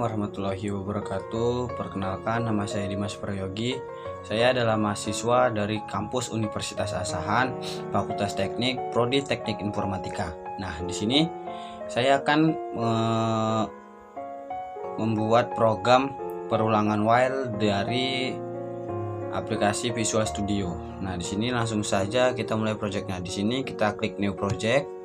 warahmatullahi wabarakatuh. Perkenalkan, nama saya Dimas Prayogi. Saya adalah mahasiswa dari kampus Universitas Asahan, Fakultas Teknik, Prodi Teknik Informatika. Nah, di sini saya akan membuat program perulangan while dari aplikasi Visual Studio. Nah, di sini langsung saja kita mulai projectnya. Di sini kita klik New Project.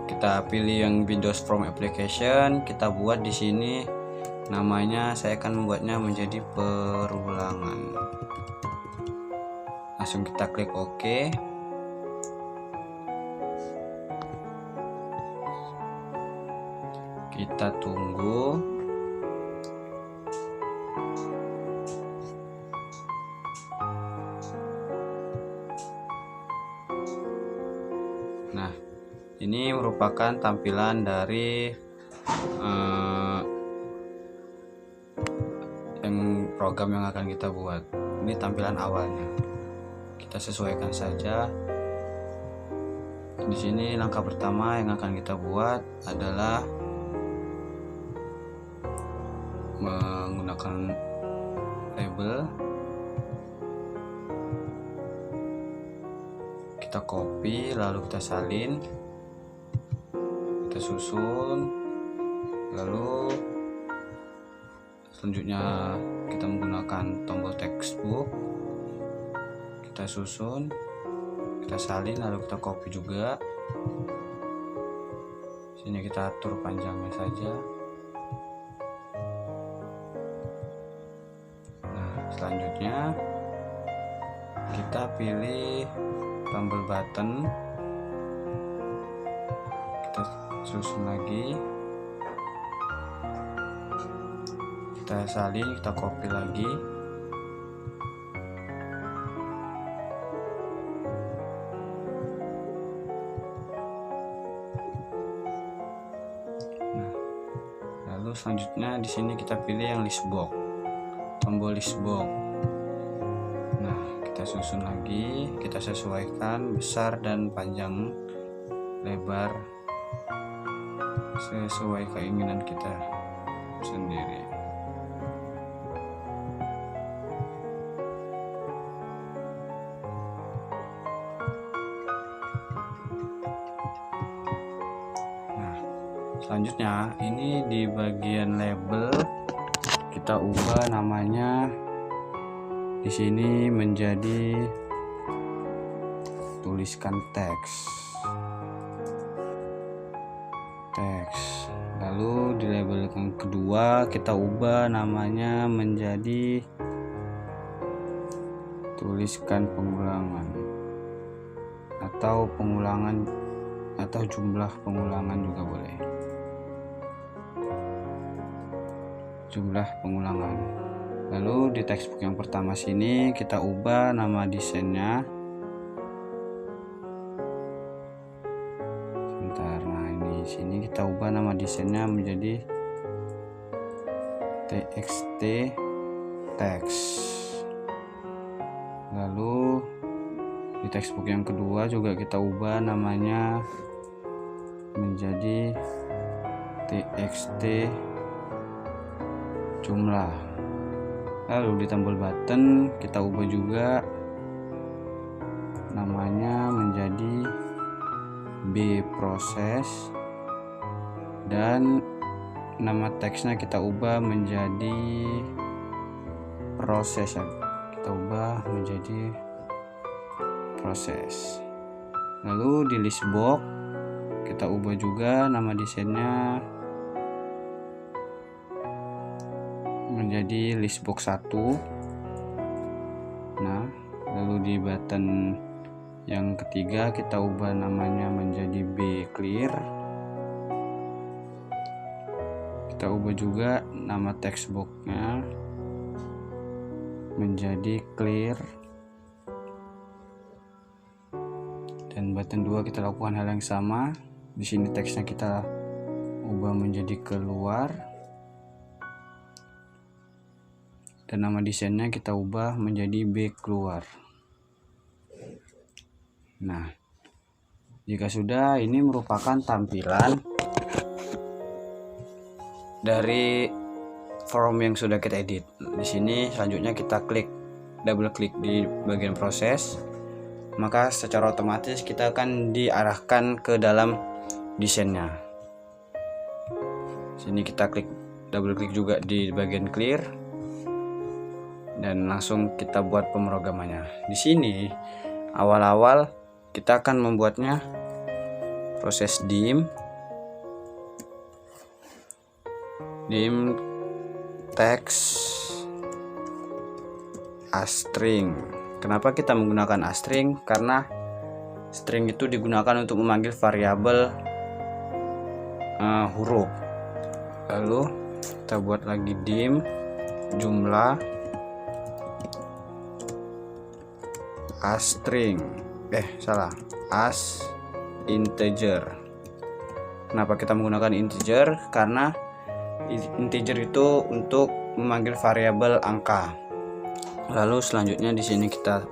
Kita pilih yang Windows From Application, kita buat di sini namanya, saya akan membuatnya menjadi perulangan. Langsung kita klik OK. Kita tunggu. Nah, ini merupakan tampilan dari yang program yang akan kita buat. Ini tampilan awalnya. Kita sesuaikan saja. Di sini langkah pertama yang akan kita buat adalah menggunakan label. Kita copy, lalu kita salin, kita susun, lalu selanjutnya kita menggunakan tombol textbook, kita susun, kita salin, lalu kita copy juga. Sini kita atur panjangnya saja. Nah, selanjutnya kita pilih tombol button, kita susun lagi, kita salin, kita copy lagi. Nah, lalu selanjutnya di sini kita pilih yang list box, tombol list box. Nah, kita susun lagi, kita sesuaikan besar dan panjang lebar sesuai keinginan kita sendiri. Nah, selanjutnya ini di bagian label kita ubah namanya di sini menjadi tuliskan teks. Lalu di label yang kedua kita ubah namanya menjadi tuliskan pengulangan atau pengulangan atau jumlah pengulangan juga boleh. Jumlah pengulangan. Lalu di textbook yang pertama sini kita ubah nama desainnya. Sebentar, nah ini sini kita ubah nama desainnya menjadi txt text. Lalu di textbook yang kedua juga kita ubah namanya menjadi txt jumlah. Lalu di tombol button kita ubah juga namanya menjadi B proses, dan nama teksnya kita ubah menjadi proses. Kita ubah menjadi proses. Lalu di list box kita ubah juga nama desainnya menjadi list box 1. Nah, lalu di button yang ketiga kita ubah namanya menjadi B clear. Kita ubah juga nama textbooknya menjadi clear. Dan button 2 kita lakukan hal yang sama. Di sini teksnya kita ubah menjadi keluar. Dan nama desainnya kita ubah menjadi B keluar. Nah, Jika sudah, ini merupakan tampilan dari form yang sudah kita edit. Di sini selanjutnya kita double klik di bagian proses, maka secara otomatis kita akan diarahkan ke dalam desainnya. Sini kita double klik juga di bagian clear dan langsung kita buat pemrogramannya. Di sini awal-awal kita akan membuatnya proses dim text astring. Kenapa kita menggunakan astring? Karena string itu digunakan untuk memanggil variabel huruf. Lalu kita buat lagi dim jumlah astring, as integer. Kenapa kita menggunakan integer? Karena integer itu untuk memanggil variabel angka. Lalu selanjutnya di sini kita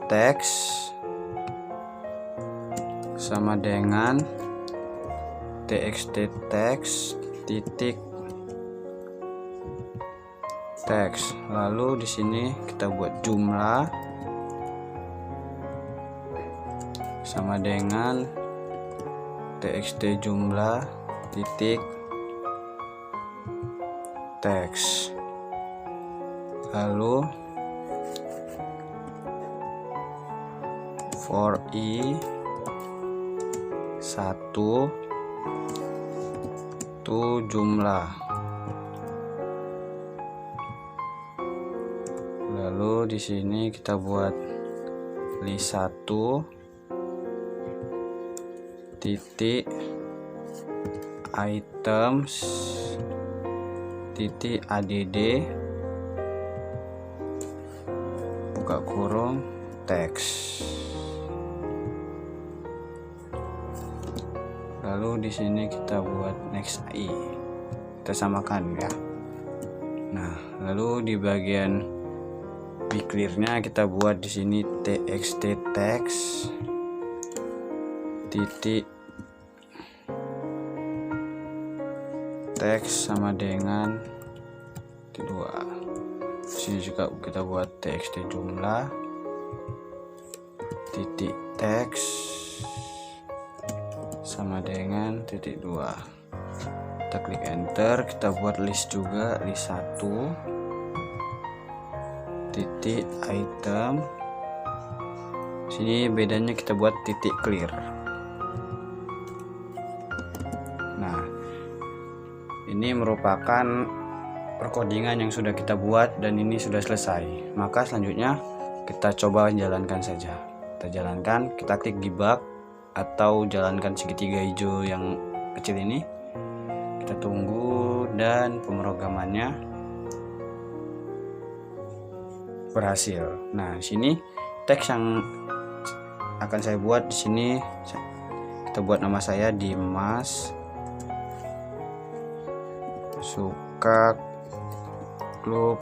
teks sama dengan txt teks titik teks. Lalu di sini kita buat jumlah sama dengan txt jumlah titik teks. Lalu for i 1 to jumlah. Lalu di sini kita buat list 1 titik items titik add buka kurung teks. Lalu di sini kita buat next i, kita samakan ya. Nah, lalu di bagian clearnya kita buat di sini txt teks titik teks sama dengan 2. Di sini juga kita buat txt jumlah titik teks sama dengan 2. Kita klik enter, kita buat list juga, list 1 titik item. Sini bedanya kita buat titik clear. Nah, ini merupakan perkodingan yang sudah kita buat dan ini sudah selesai. Maka selanjutnya kita coba jalankan saja. Kita jalankan, kita klik debug atau jalankan segitiga hijau yang kecil ini. Kita tunggu dan pemrogramannya berhasil. Nah, di sini teks yang akan saya buat di sini kita buat nama saya Dimas suka klub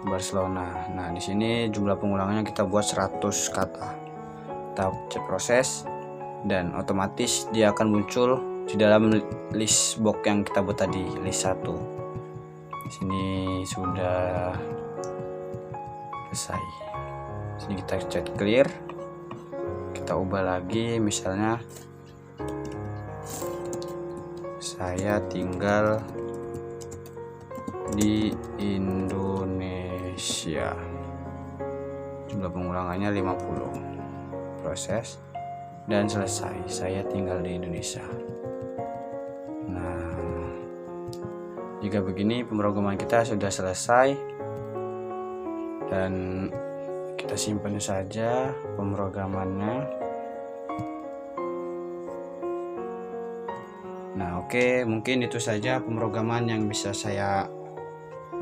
Barcelona. Nah, di sini jumlah pengulangannya kita buat 100 kata. Kita cek proses dan otomatis dia akan muncul di dalam list box yang kita buat tadi, list 1. Di sini sudah selesai. Sini kita cek clear. Kita ubah lagi, misalnya saya tinggal di Indonesia. Jumlah pengulangannya 50. Proses dan selesai. Saya tinggal di Indonesia. Nah, jika begini pemrograman kita sudah selesai dan kita simpan saja pemrogramannya. Nah, oke, mungkin itu saja pemrograman yang bisa saya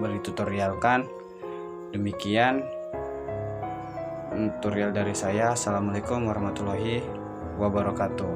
beri tutorialkan. Demikian tutorial dari saya. Assalamualaikum warahmatullahi wabarakatuh.